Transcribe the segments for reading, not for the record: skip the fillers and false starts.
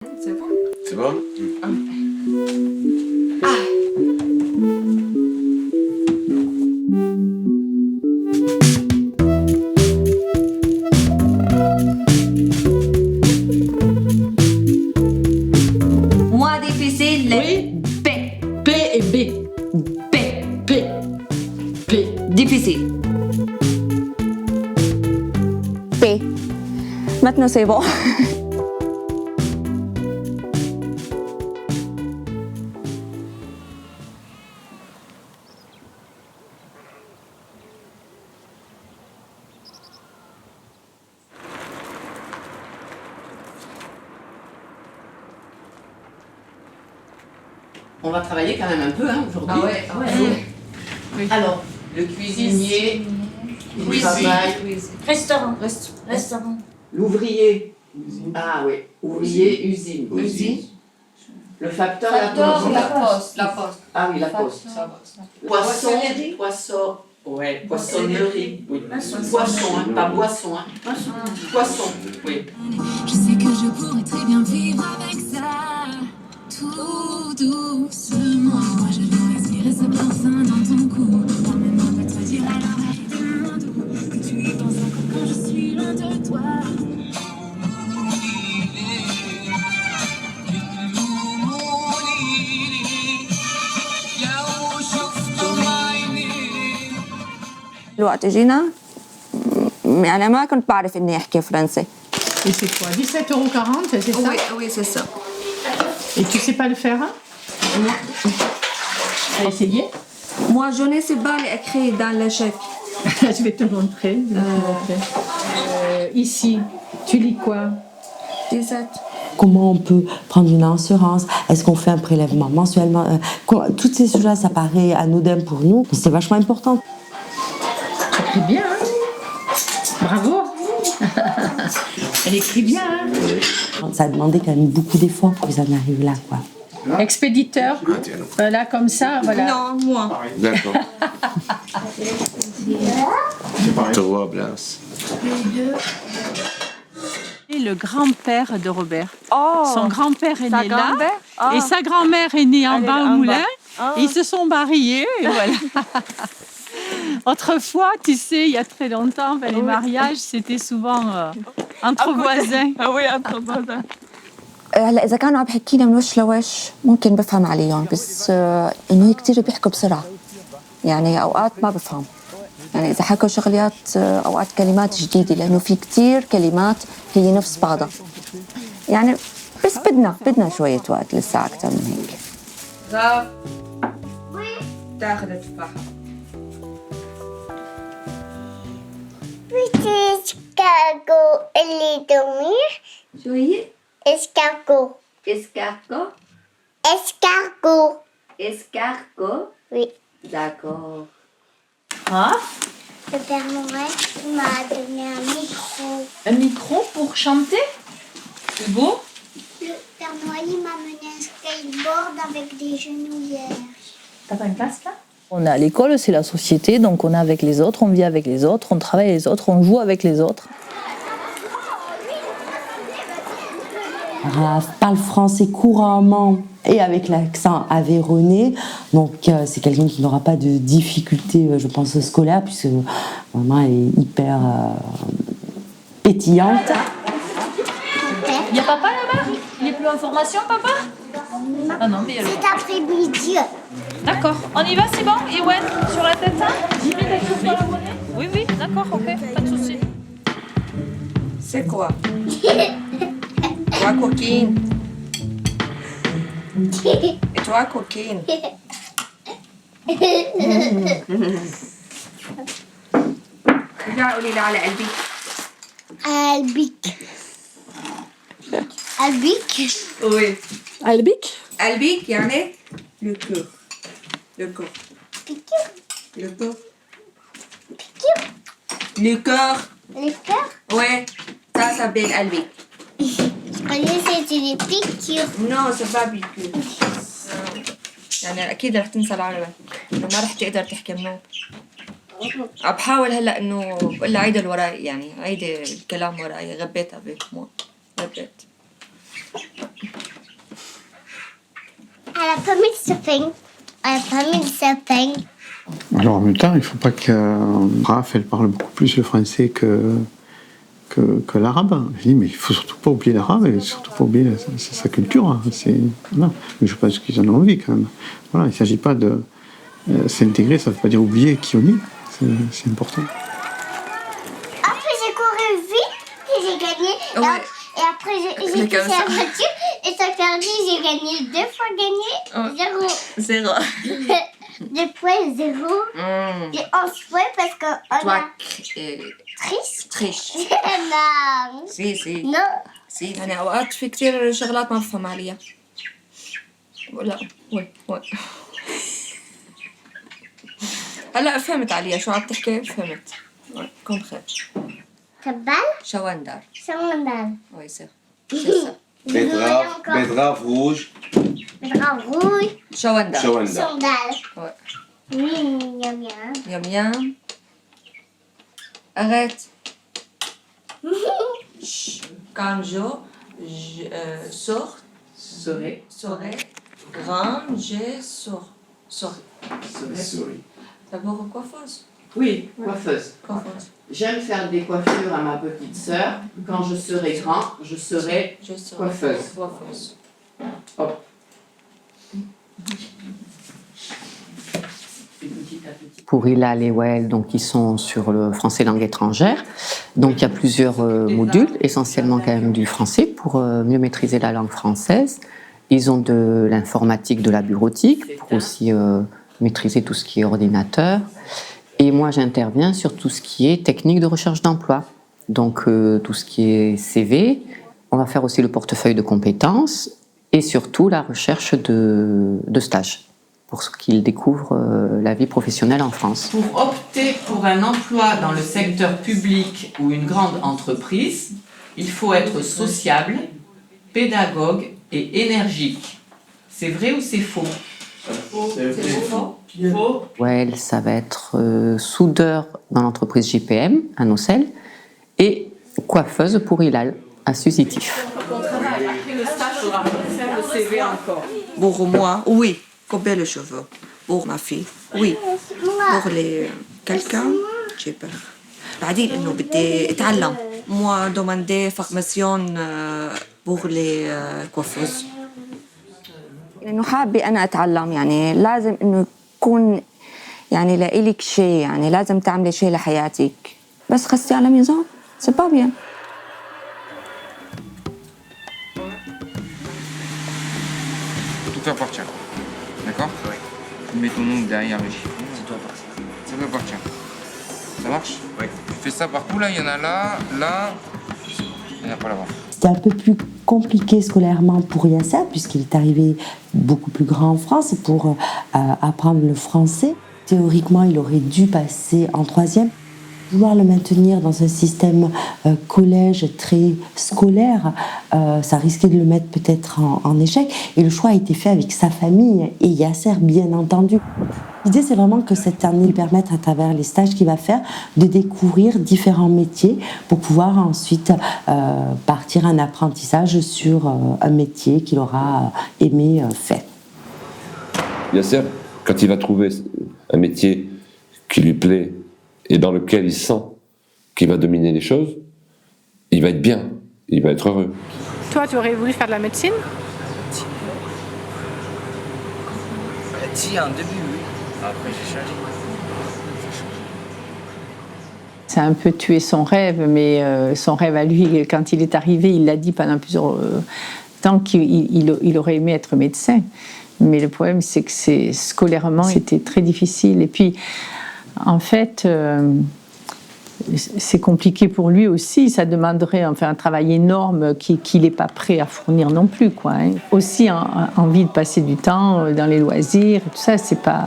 C'est bon? C'est bon? Moins difficile, les Oui. P. P et B. P. P. P. Difficile. P. Maintenant, c'est bon. On va travailler quand même un peu aujourd'hui. Ah ouais. Oui. Alors, le cuisinier, il travaille. Restaurant. Restaurant. L'ouvrier. Ah oui, ouvrier, usine. Usine. Le facteur, la poste. La poste. Ah oui, la poste. Poisson. Ouais, poissonnerie. Oui. Poisson, pas boisson. Poisson, oui. Je sais que je pourrais très bien vivre avec ça, tout doucement. Moi je veux respirer ce parfum dans ton cou. Emmène-moi pas te dire à l'oreille de mon doux que tu y penses encore quand je suis loin de toi. الوقت جينا يعني ما كنت بعرف إني أحكي فرنسي. Et c'est quoi 17,40 €, c'est ça? Oui, c'est ça. Et tu sais pas le faire, hein? T'as essayé? Moi, je ne sais pas l'écrire dans le chèque. Je vais te montrer. Ici, tu lis quoi? 17. Comment on peut prendre une assurance? Est-ce qu'on fait un prélèvement mensuellement? Toutes ces choses-là, ça paraît anodin pour nous. C'est vachement important. Tu écris bien, hein? Bravo. Elle écrit bien, hein? Ça a demandé quand même beaucoup d'efforts pour qu'ils en arrivent là, quoi. Expéditeur, là comme ça, voilà. Non, moi. D'accord. 3 Blas. Et le grand-père de Robert. Oh. Son grand-père est Sa né là grand-mère? Ah. et sa grand-mère est née en Elle est bas en au moulin. bas. Et ils se sont mariés et voilà. Autrefois, tu sais, il y a très longtemps, les mariages, c'était souvent entre voisins. Ah oui, entre voisins. هلا إذا كانوا عم بحكينا من وش لوش ممكن بفهم عليهم بس إنه كتير بيحكوا بسرعة يعني أوقات ما بفهم يعني إذا حكوا شغلات أوقات كلمات جديدة لأنه في كتير كلمات هي نفس بعضها يعني بس بدنا شوية وقت لسه أكتر من هيك. Grave. تاخذ التفاحة. Escargot اللي dormir. شو هي؟ Escargot. Escargot. Escargot. Escargot. Oui. D'accord. Le Père Noël m'a donné un micro. Un micro pour chanter? C'est beau? Le Père Noël il m'a mené un skateboard avec des genouillères. T'as pas un casque là? On est à l'école, c'est la société, donc on est avec les autres, on vit avec les autres, on travaille avec les autres, on joue avec les autres. Raph parle français couramment et avec l'accent aveyronais, donc c'est quelqu'un qui n'aura pas de difficultés, je pense, scolaires, puisque maman est hyper pétillante. Il y a papa là-bas? Il est plus en formation, papa? Ah non, mais il y a le Cet après-midi. D'accord. On y va, c'est bon? Ewen, sur la tête, hein? Jimmy, t'as toujours pas la monnaie? Oui, d'accord, ok, pas de souci. C'est quoi? Toi, coquine. Et toi, coquine. رجع قولي لي على قلبي. Albic. Albic. Oui. Albic? قلبك يعني le cœur. Le cœur. Piqûre. Le cœur. Piqûre. Le cœur. Les cœurs. Ouais. Ça s'appelle قلبك. Je croyais que c'était des piqûres. Non, c'est pas piqûre. يعني أكيد رح تنسى العربي. ما رح تقدر تحكي منوب. عم بحاول هلا إنه بقول لها عيد وراي يعني عيد الكلام وراي غبيتها غبيت. Elle a pas mis de sapin. Elle a pas mis de sapin. Alors en même temps, il ne faut pas que Raph, elle parle beaucoup plus le français que l'arabe. Je dis, mais il ne faut surtout pas oublier l'arabe et surtout pas oublier sa culture. Hein. Voilà. Mais je pense qu'ils en ont envie quand même. Voilà, il ne s'agit pas de s'intégrer, ça ne veut pas dire oublier qui on est. C'est important. Après, j'ai couru vite et j'ai gagné. Ouais. Et après, j'ai touché la voiture et ça a perdu. J'ai gagné 2 fois gagné. 0. 2 points, 0. Et 11 points parce qu'on a triche. Non. سي Non. يعني اوقات في كتير شغلات ما بفهم عليها. لا وي هلا فهمت عليها شو عم تحكي فهمت. كومبخير. Cabal. شواندار. Sandal. وي سي ça. Betterave rouge. Betterave rouge. شواندار. Sandal. Ouais. Miam miam. Miam miam. Arrête. Quand je sors, serai grande, je sors. Souris. D'abord coiffeuse. Oui, coiffeuse. Coiffeuse. J'aime faire des coiffures à ma petite sœur. Quand je serai grand, je serai coiffeuse. Hop. Pour Hilal et Wael, donc ils sont sur le français langue étrangère. Donc il y a plusieurs modules, essentiellement quand même du français pour mieux maîtriser la langue française. Ils ont de l'informatique, de la bureautique pour aussi maîtriser tout ce qui est ordinateur. Et moi j'interviens sur tout ce qui est technique de recherche d'emploi. Donc tout ce qui est CV. On va faire aussi le portefeuille de compétences et surtout la recherche de stages, pour qu'ils découvrent la vie professionnelle en France. Pour opter pour un emploi dans le secteur public ou une grande entreprise, il faut être sociable, pédagogue et énergique. C'est vrai ou c'est faux? C'est faux. Ouais, ça va être soudeur dans l'entreprise JPM à Nocel et coiffeuse pour Hilal à Susitif. Après le stage, il faudra faire le CV encore. Pour moi, oui, couper les cheveux. Pour ma fille, oui. Pour quelqu'un, j'ai peur. بعدين إنه بدي أتعلم. Moi demander formation pour les coiffeuses. لأنه حابة أنا أتعلم يعني لازم إنه يكون يعني لإلك شيء يعني لازم تعملي شيء لحياتك بس خستي على ميزان c'est pas bien. Tout t'appartient. D'accord? Oui. Tu mets ton nom derrière le chiffon. Ça t'appartient. Ça marche? Oui. Tu fais ça partout, là, il y en a là, il n'y en a pas là-bas. C'était un peu plus compliqué scolairement pour Yasser, puisqu'il est arrivé beaucoup plus grand en France pour apprendre le français. Théoriquement, il aurait dû passer en 3e. Vouloir le maintenir dans un système collège très scolaire, ça risquait de le mettre peut-être en échec. Et le choix a été fait avec sa famille et Yasser, bien entendu. L'idée, c'est vraiment que cette année lui permette, à travers les stages qu'il va faire, de découvrir différents métiers pour pouvoir ensuite partir en apprentissage sur un métier qu'il aura aimé faire. Yasser, quand il va trouver un métier qui lui plaît et dans lequel il sent qu'il va dominer les choses, il va être bien, il va être heureux. Toi, tu aurais voulu faire de la médecine? Si, en début, oui. Après, j'ai changé. Ça a un peu tué son rêve, mais son rêve à lui, quand il est arrivé, il l'a dit pendant plusieurs temps qu'il aurait aimé être médecin. Mais le problème, c'est que scolairement, c'était très difficile. Et puis, en fait, c'est compliqué pour lui aussi. Ça demanderait un travail énorme qu'il n'est pas prêt à fournir non plus, quoi, hein. Aussi, envie de passer du temps dans les loisirs, et tout ça, c'est pas...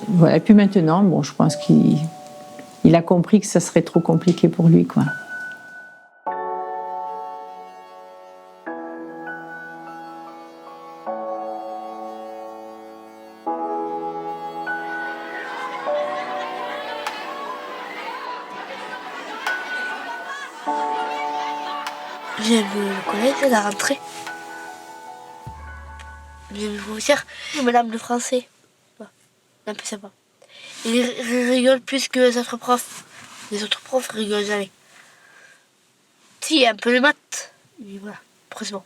Voilà. Et puis maintenant, bon, je pense qu'il a compris que ça serait trop compliqué pour lui, quoi. J'aime le collège, la rentrée. J'aime le professeur, madame le français. Un peu sympa. Il rigole plus que les autres profs. Les autres profs rigolent jamais. Si, un peu de maths. Mais voilà, après c'est bon.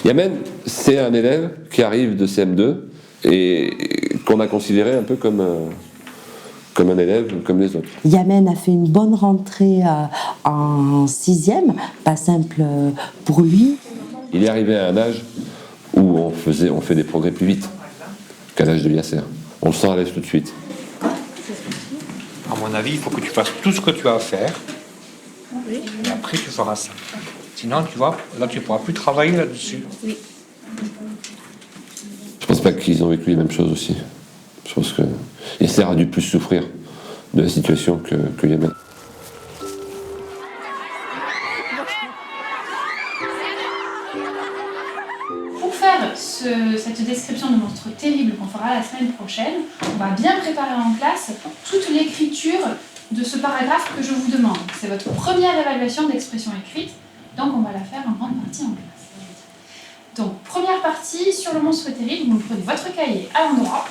Yamen, c'est un élève qui arrive de CM2 et qu'on a considéré un peu comme un élève comme les autres. Yamen a fait une bonne rentrée en 6e, pas simple pour lui. Il est arrivé à un âge où on fait des progrès plus vite qu'à l'âge de Yasser. On le sent à l'aise tout de suite. À mon avis, il faut que tu fasses tout ce que tu as à faire. Oui. Et après, tu feras ça. Sinon, tu vois, là, tu ne pourras plus travailler là-dessus. Oui. Je pense pas qu'ils ont vécu les mêmes choses aussi. Je pense que Yasser a dû plus souffrir de la situation que Yamen. Pour faire cette description de monstre terrible qu'on fera la semaine prochaine, on va bien préparer en classe toute l'écriture de ce paragraphe que je vous demande. C'est votre première évaluation d'expression écrite, donc on va la faire en grande partie en classe. Donc, première partie sur le monstre terrible, vous prenez votre cahier à l'endroit.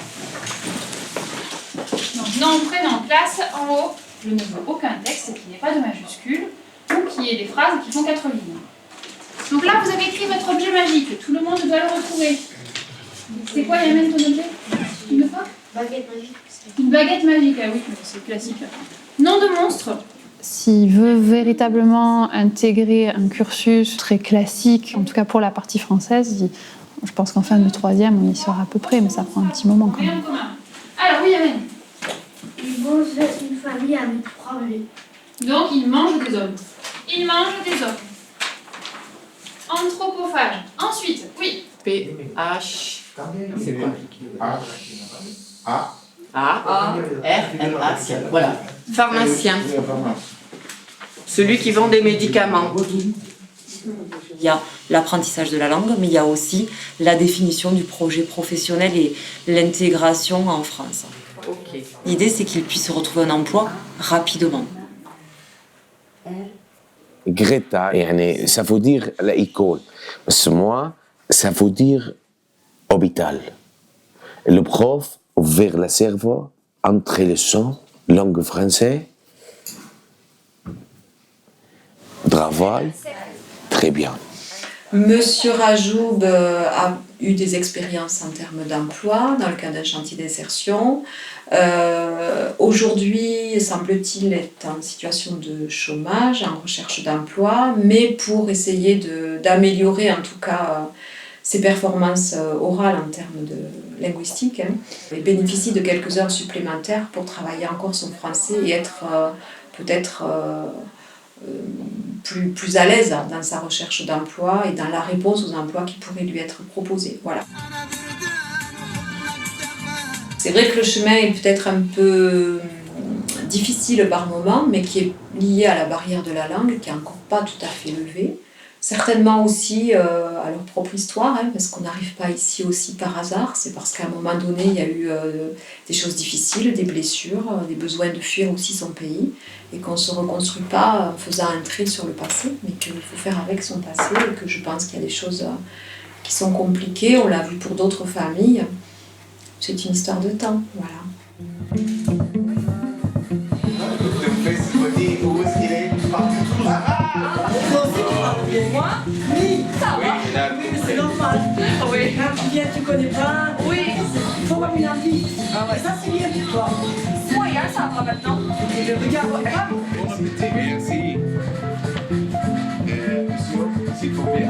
Donc, nom, prénom, classe, en haut, je ne veux aucun texte qui n'ait pas de majuscule ou qui ait des phrases qui font 4 lignes. Donc là, vous avez écrit votre objet magique. Tout le monde doit le retrouver. C'est quoi, Yamen, ton objet? Une fois? Baguette magique. Une baguette magique, ah oui, c'est classique. Nom de monstre. S'il veut véritablement intégrer un cursus très classique, en tout cas pour la partie française, je pense qu'en fin de 3e, on y sera à peu près, mais ça prend un petit moment quand même. Alors oui, Yamen. Il mange une famille avec 3 bébés. Donc, il mange des hommes. Il mange des hommes. Anthropophage. Ensuite, oui. P-H. C'est quoi? A-R-M-A-C. Voilà. Pharmacien. Celui qui vend des médicaments. Il y a l'apprentissage de la langue, mais il y a aussi la définition du projet professionnel et l'intégration en France. Okay. L'idée, c'est qu'il puisse retrouver un emploi rapidement. Greta, ça veut dire l'école. Parce que moi, ça veut dire hôpital. Le prof ouvert le cerveau entre les sons, langue française, travail, très bien. Monsieur Rajoub a eu des expériences en termes d'emploi dans le cadre d'un chantier d'insertion. Aujourd'hui, semble-t-il, est en situation de chômage, en recherche d'emploi, mais pour essayer d'améliorer en tout cas ses performances orales en termes de linguistique, il bénéficie de quelques heures supplémentaires pour travailler encore son français et être peut-être plus à l'aise dans sa recherche d'emploi et dans la réponse aux emplois qui pourraient lui être proposés. Voilà. C'est vrai que le chemin est peut-être un peu difficile par moment, mais qui est lié à la barrière de la langue, qui n'est encore pas tout à fait levée. Certainement aussi à leur propre histoire, parce qu'on n'arrive pas ici aussi par hasard. C'est parce qu'à un moment donné, il y a eu des choses difficiles, des blessures, des besoins de fuir aussi son pays, et qu'on ne se reconstruit pas en faisant un trait sur le passé, mais qu'il faut faire avec son passé, et que je pense qu'il y a des choses qui sont compliquées. On l'a vu pour d'autres familles. C'est une histoire de temps, voilà. Moi? Oui, ça va. Oui, mais c'est normal. Oui. Quand tu viens, tu connais pas. Oui. Il faut avoir une envie. Ah ouais. Ça, c'est bien pour toi. C'est moyen, ça va maintenant. Et le regard, Merci. S'il vous plaît,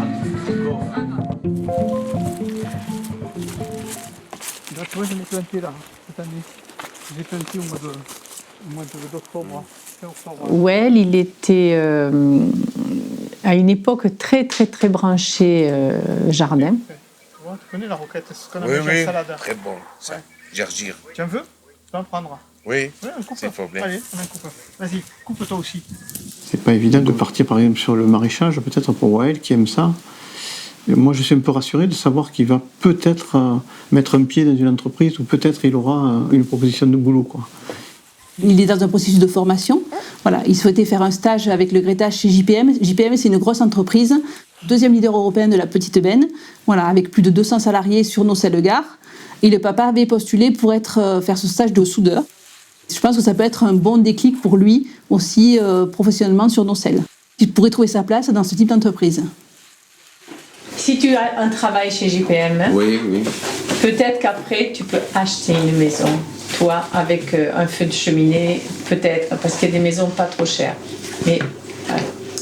Tu vois, j'en ai planté là, cette année. J'ai planté au mois d'octobre. Well, il était à une époque très très très branché jardin. Tu vois, tu connais la roquette, c'est ce qu'on Oui, appelle oui, salade. très bon, ça. Gergir. Tu en veux? Tu peux en prendre. Oui, un coupe. s'il vous plaît. Allez, on en coupe. Vas-y, coupe toi aussi. C'est pas évident de partir par exemple sur le maraîchage, peut-être pour Wael qui aime ça. Et moi, je suis un peu rassuré de savoir qu'il va peut-être mettre un pied dans une entreprise ou peut-être il aura une proposition de boulot, quoi. Il est dans un processus de formation. Voilà, il souhaitait faire un stage avec le Greta chez JPM. JPM, c'est une grosse entreprise, deuxième leader européen de la petite benne, voilà, avec plus de 200 salariés sur Nocelle-Gare. Et le papa avait postulé pour faire ce stage de soudeur. Je pense que ça peut être un bon déclic pour lui aussi professionnellement sur Nocelle. Il pourrait trouver sa place dans ce type d'entreprise. Si tu as un travail chez JPM, Oui. peut-être qu'après tu peux acheter une maison, toi, avec un feu de cheminée, peut-être, parce qu'il y a des maisons pas trop chères. Mais,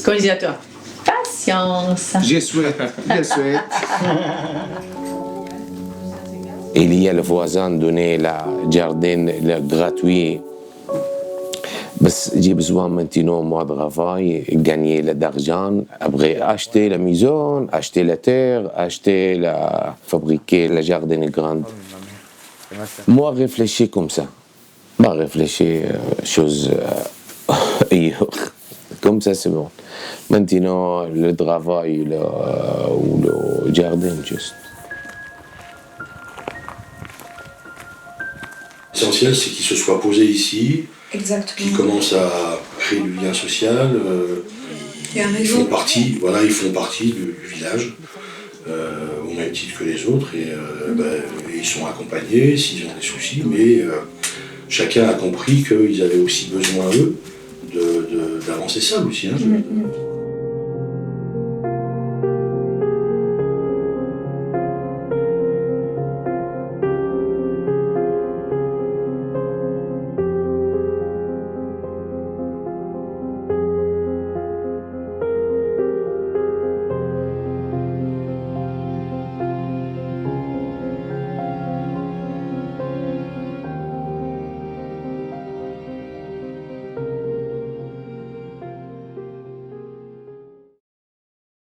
comme je disais à toi, patience. Je souhaite. Il y a le voisin donné la jardin gratuit. بس j'ai besoin maintenant moi de travail, gagner l'argent, après acheter la maison, acheter la terre, fabriquer la jardin grande. Moi réfléchir comme ça, pas réfléchir choses ailleurs. Comme ça c'est bon. Maintenant le travail ou le jardin juste. L'essentiel, c'est qu'ils se soient posés ici, qu'ils commencent à créer du lien social. Ils font partie du village, au même titre que les autres, et ils sont accompagnés s'ils ont des soucis, mais chacun a compris qu'ils avaient aussi besoin, eux, d'avancer seuls aussi. Hein.